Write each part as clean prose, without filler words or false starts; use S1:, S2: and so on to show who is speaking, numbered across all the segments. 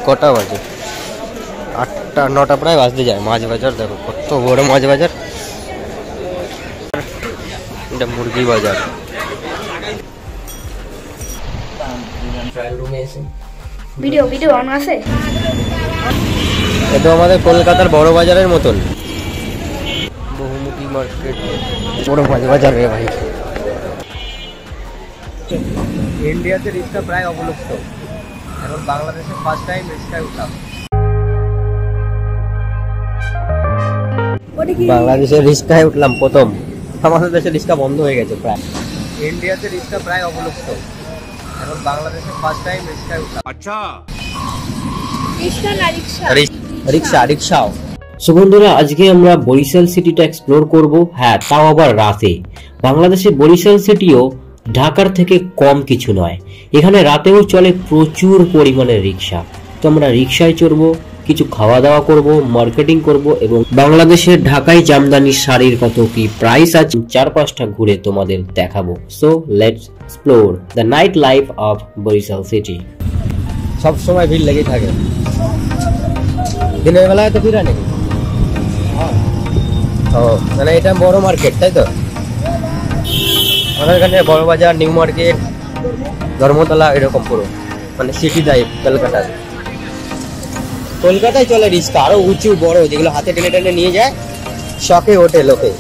S1: কটা বাজে? 8টা 9টা প্রায় বাজতে যায়। মাছ বাজার দেখো কত বড় মাছ বাজার। এটা মুরগি বাজার।
S2: ভিডিও অন আছে।
S1: এটা আমাদের কলকাতার বড় বাজারের মতন বহুমুখী মার্কেট, বড় মাছ বাজার রে ভাই। ইন্ডিয়াতে রিক্সা প্রায় অবলুপ্ত, এখন বাংলাদেশে ফার্স্ট টাইম রিক্সায় উঠলাম। বাংলাদেশের রিক্সায় উঠলাম প্রথম। আমাদের দেশে রিক্সা বন্ধ হয়ে গেছে প্রায়। ইন্ডিয়াতে রিক্সা প্রায় অবলুপ্ত, এখন বাংলাদেশে ফার্স্ট টাইম রিক্সায় উঠলাম। আচ্ছা, রিক্সা।
S3: সো বন্ধুরা, আজকে আমরা বরিশাল সিটিটা এক্সপ্লোর করব। হ্যাঁ, তাও আবার রাতে। বাংলাদেশের বরিশাল সিটিও ঢাকার থেকে কম কিছু নয়। এখানে রাতেও চলে প্রচুর পরিমাণে রিক্সা। তো আমরা রিক্সায় চড়বো, কিছু খাওয়া দাওয়া করব, মার্কেটিং করব এবং বাংলাদেশের ঢাকায় জামদানির শাড়ির কত কি প্রাইস আছে 4-5টা ঘুরে তোমাদের দেখাবো। So let's explore the night life of Barishal city.
S1: সব সময় ভিড় লেগেই থাকে। দিনের বেলায় তো ভিড় হয় নাকি? ও মানে এটা বড় মার্কেট, তাই তো? আমাদের এখানে বড় বাজার, নিউ মার্কেট, ধর্মতলা এরকম পুরো মানে সিটি টাইপ। কলকাতায় চলে রিক্সা, আরো উঁচু বড়, যেগুলো হাতে টেনে টেনে নিয়ে যায়, শখে ওঠে লোকে।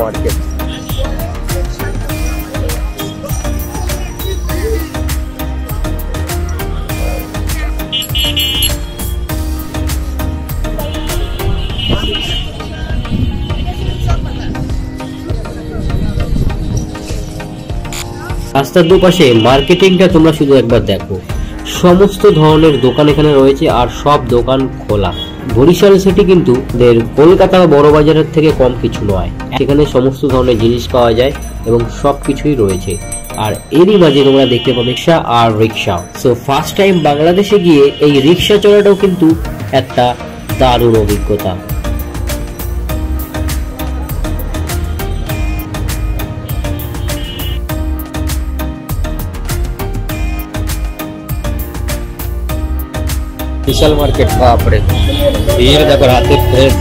S1: মার্কেট
S3: রাস্তার দুপাশে মার্কেটিংটা তোমরা শুধু একবার দেখো। সমস্ত ধরনের দোকান এখানে রয়েছে আর সব দোকান খোলা। বরিশাল সিটি কিন্তু কলকাতা বড় বাজারের থেকে কম কিছু নয়। এখানে সমস্ত ধরনের জিনিস পাওয়া যায় এবং সবকিছুই রয়েছে। আর এরই মাঝে তোমরা দেখতে পাবে রিক্সা আর রিক্সা। সো ফার্স্ট টাইম বাংলাদেশে গিয়ে এই রিক্সা চড়াটাও কিন্তু একটা দারুণ অভিজ্ঞতা।
S1: বিশাল মার্কেট, বাপরে ভিড় দেখো রাতে। ফ্রেশ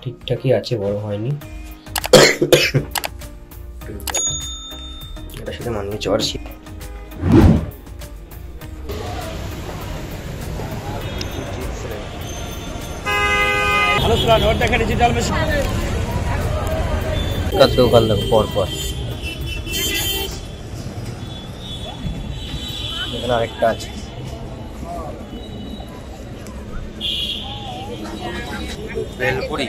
S1: ঠিকঠাকই আছে, বড় হয়নি। এটার সাথে মানিয়ে চড়ছি। দোকান দেখো পর এখানে আরেকটা আছে। বেলপুরি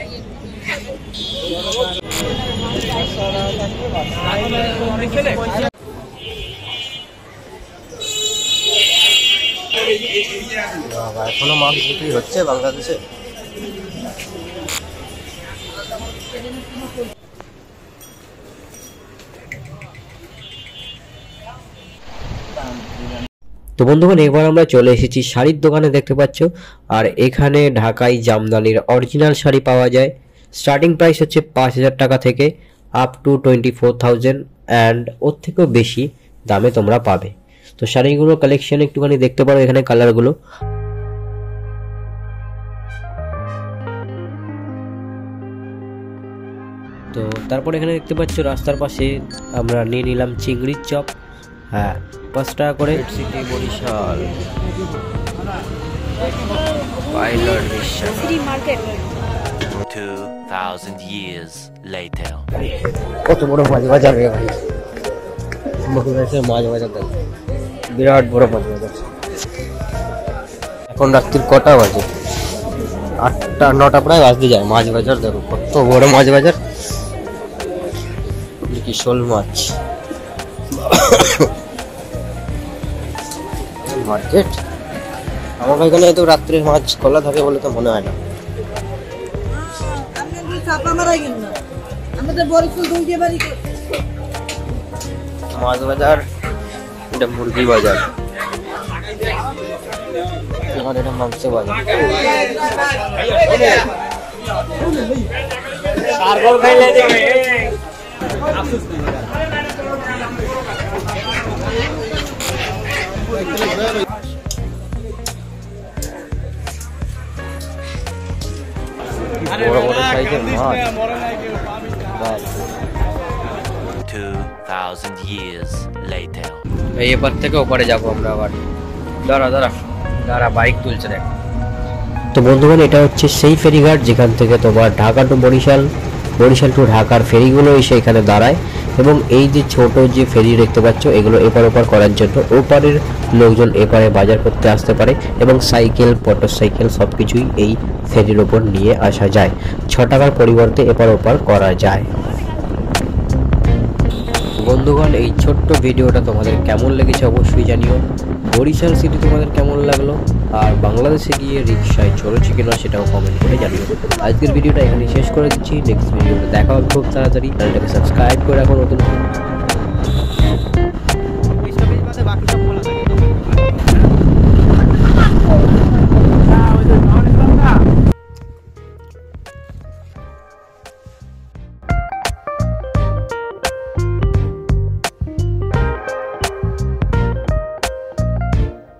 S1: এখনো মাছ বিক্রি হচ্ছে বাংলাদেশে।
S3: তো বন্ধুগণ, এবার আমরা চলে এসেছি শাড়ির দোকানে, দেখতে পাচ্ছ। আর এখানে ঢাকাই জামদানির অরিজিনাল শাড়ি পাওয়া যায়। স্টার্টিং প্রাইস হচ্ছে 5,000 টাকা থেকে আপ টু 24,000 অ্যান্ড ওর থেকেও বেশি দামে তোমরা পাবে। তো শাড়িগুলো কালেকশন একটুখানি দেখতে পারো এখানে, কালারগুলো। তো তারপর এখানে দেখতে পাচ্ছ রাস্তার পাশে আমরা নিয়ে নিলাম চিংড়ির চপ। হ্যাঁ, 5 টাকা করে।
S1: সিটি বরিশাল পাইলট রিক্সা।
S4: 2000 years later.
S1: কত বড় মাছ বাজার রে ভাই। বাংলাদেশের মাছ বাজার দেখো, বিরাট বড় মাছ বাজার। এখন রাত্রির কটা বাজে? 8টা 9টা প্রায় বাজতে যায়। মাছ বাজার দেখো কত বড় মাছ বাজার। কি শোল মাছ। মার্কেট আমার এখানে তো রাত্রে মাছ খোলা থাকে বলে তো মনে হয় না। মাছ বাজার, এটা মুরগি বাজার, আর এটা মাংস বাজার। বড় বড় সাইজের মাছ।
S4: 2,000 years later.
S1: এই এপার থেকে ওপারে যাবো আমরা আবার। দাঁড়া বাইক তুলছে দেখ।
S3: তো বন্ধুগণ, এটা হচ্ছে সেই ফেরিঘাট যেখান থেকে তোমার ঢাকা টু বরিশাল, বরিশাল টু ঢাকার ফেরিগুলো এসে এখানে দাঁড়ায়। এবং এই যে ছোট যে ফেরি দেখতে পাচ্ছ, এগুলো এপার ওপার করার জন্য ওপারের লোকজন এপারে বাজার করতে আসতে পারে। এবং সাইকেল, মোটর সাইকেল সব কিছুই এই ফেরির ওপর নিয়ে আসা যায়। 6 টাকার পরিবর্তে এপার ওপার করা যায়। বন্ধুগণ, এই ছোট্ট ভিডিওটা তোমাদের কেমন লেগেছে অবশ্যই জানিও। বরিশাল সিটি তোমাদের কেমন লাগলো, আর বাংলাদেশে গিয়ে রিক্সায় চড়েছি কিনা সেটাও কমেন্ট করে জানিও। আজকের ভিডিওটা এখানে শেষ করে দিচ্ছি। নেক্সট ভিডিওটা দেখা হবে খুব তাড়াতাড়ি। চ্যানেলটাকে সাবস্ক্রাইব করে রাখো নতুন।